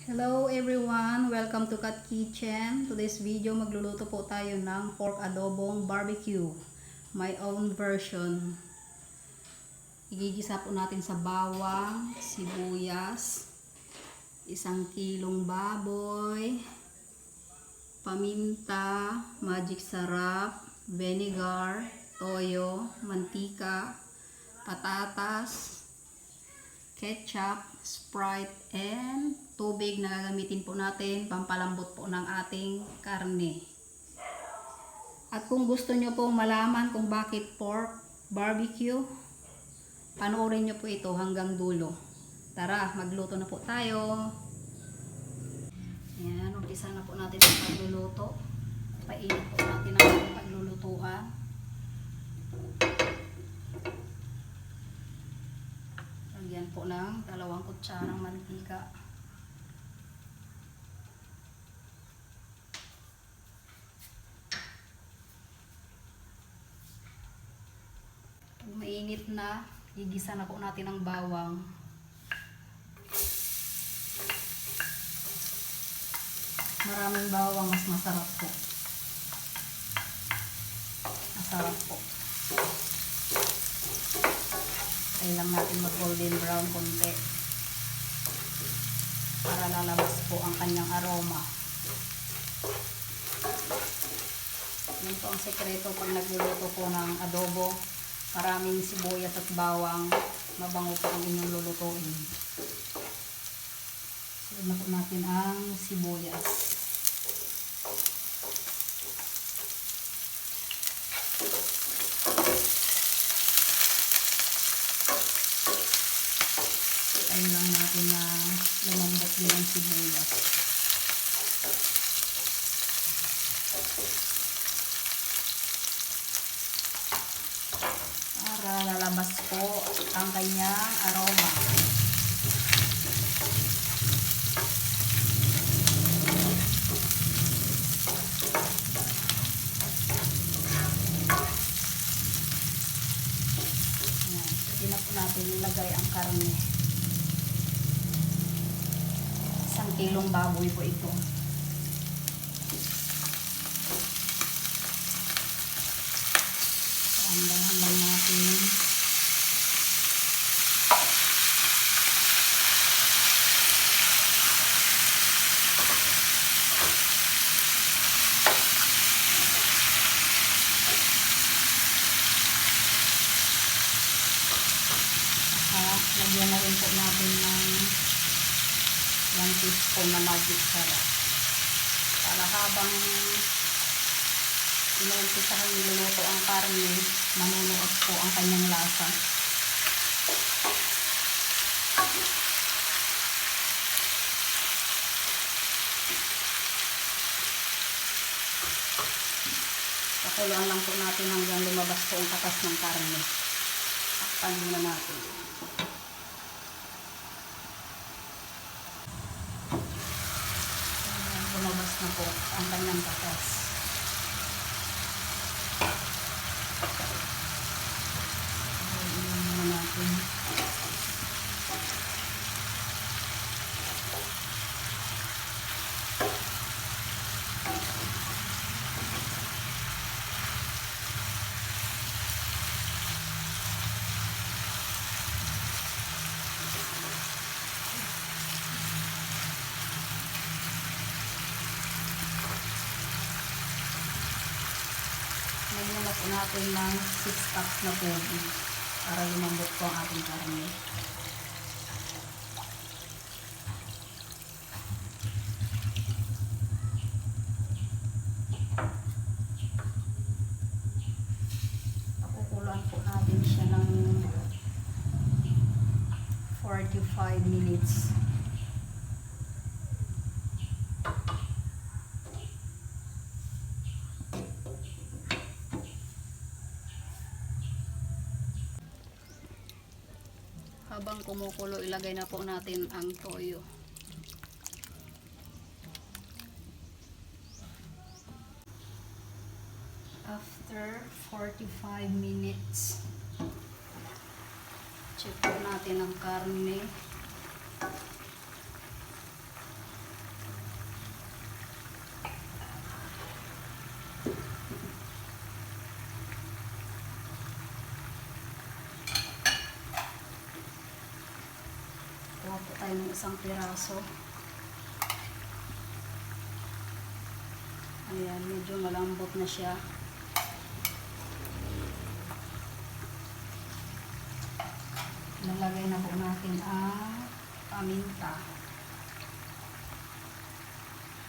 Hello everyone! Welcome to Cat Kitchen. Today's video magluluto po tayo ng pork adobong barbecue. My own version. Igigisa po natin sa bawang, sibuyas, 1 kilong baboy, paminta, magic sarap, vinegar, toyo, mantika, patatas, ketchup, Sprite, and tubig na gagamitin po natin pampalambot po ng ating karne. At kung gusto nyo pong malaman kung bakit pork barbecue, panoorin nyo po ito hanggang dulo. Tara, magluto na po tayo. Ayan, umpisa na po natin ang pagluluto. Painit po natin ang ating paglulutuan. Lagyan po ng 2 kutsarang mantika. Kung mainit na, igisa na po natin ang bawang. Maraming bawang, mas masarap po. Masarap po. Kailangan natin mag golden brown konti para lalabas po ang kanyang aroma. Yan po ang sekreto pag nagluluto po ng adobo. Maraming sibuyas at bawang, mabango po ang inyong lulutuin. Sunod na po natin ang sibuyas. Tayo lang natin na lumambot din ang sibuyas. Para lalabas po ang kanyang aroma. Ayan, pwede na po natin ilagay ang karne. 1 kilong baboy po ito. Dahan lang natin. Lagyan na rin po natin ng 1 teaspoon na magic sarap. Para habang pinagpisahan niluluto ang karne, manunuot po ang kanyang lasa. Pakuluan lang po natin hanggang lumabas po ang katas ng karne. Takpan muna natin. Lumabas na po ang kanyang katas. Lagyan na po natin ng 6 cups na tubig para lumambot po ang ating karne. Pakukuluan po natin siya ng 45 minutes. Habang kumukulo, ilagay na po natin ang toyo. After 45 minutes, check po natin ang karne. isang piraso. Ayan, medyo malambot na siya. Lalagay na po natin ang paminta.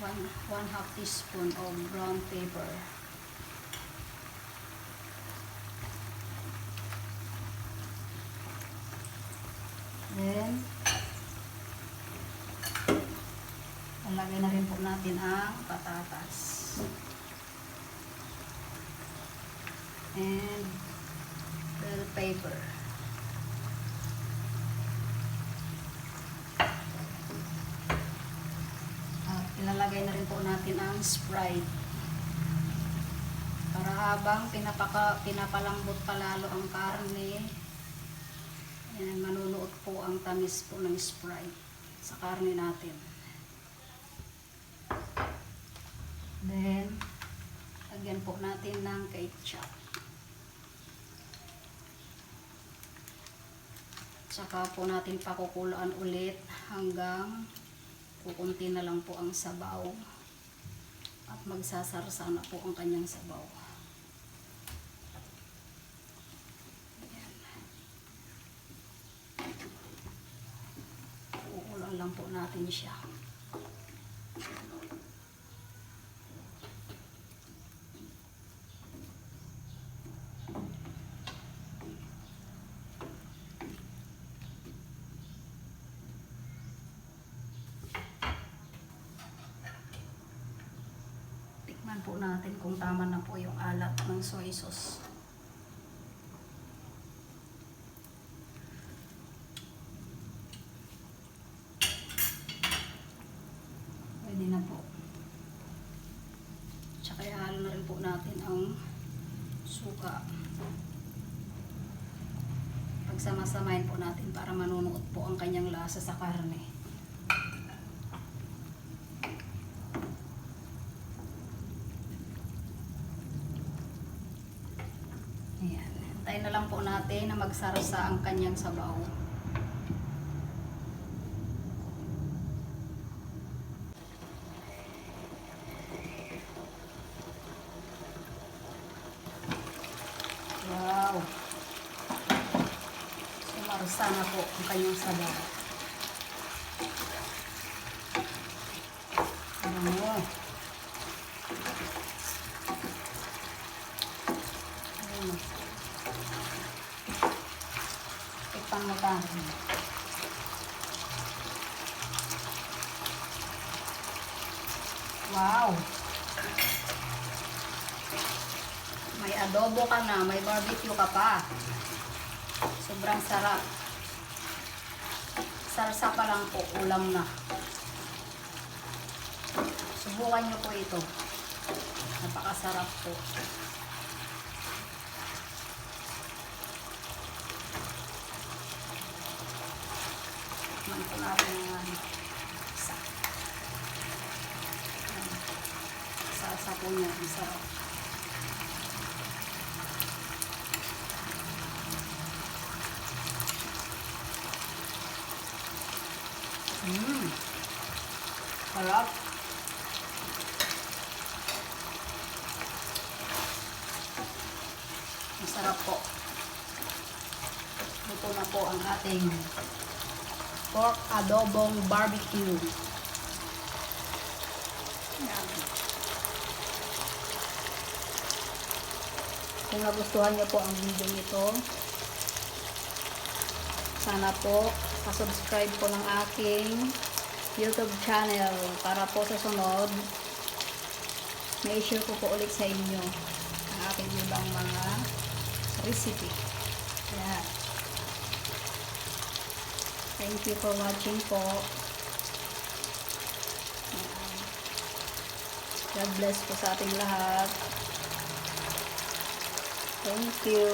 1/2 teaspoon of brown pepper. Then, lalagay na rin po natin ang patatas. And bell pepper. At ilalagay na rin po natin ang Sprite. Para habang pinapalambot palalo ang karne, ayan, manunuot po ang tamis po ng Sprite sa karne natin. Then, lagyan po natin ng ketchup. Saka po natin pakukulaan ulit hanggang kukunti na lang po ang sabaw. At magsasarsa na po ang kanyang sabaw. Kukulaan lang po natin siya. Tikman po natin kung tama na po yung alat ng soy sauce. Pwede na po. Tsaka ihalo na rin po natin ang suka. Pagsama-samahin po natin para manunuot po ang kanyang lasa sa karne. Ayan. Hintayin na lang po natin na magsarsa ang kanyang sabaw. Wow! Sumarsa na po ang kanyang sabaw. Ano? Ayun. Ipang mo tayo. Wow! May adobo ka na, may barbecue ka pa. Sobrang sarap. Sarsa pa lang po, ulam na. Subukan nyo po ito. Napakasarap po. Man po natin ang isa. Sarsa po niya, ang sarap. Sarap. Masarap po. Luto na po ang ating pork adobong barbecue. Yan. Kung nagustuhan niyo po ang video nito, sana po subscribe po ng aking YouTube channel para po sa sunod may share ko po ulit sa inyo ang aking ibang mga recipe. Yan. Thank you for watching po. Yan. God bless po sa ating lahat. Thank you.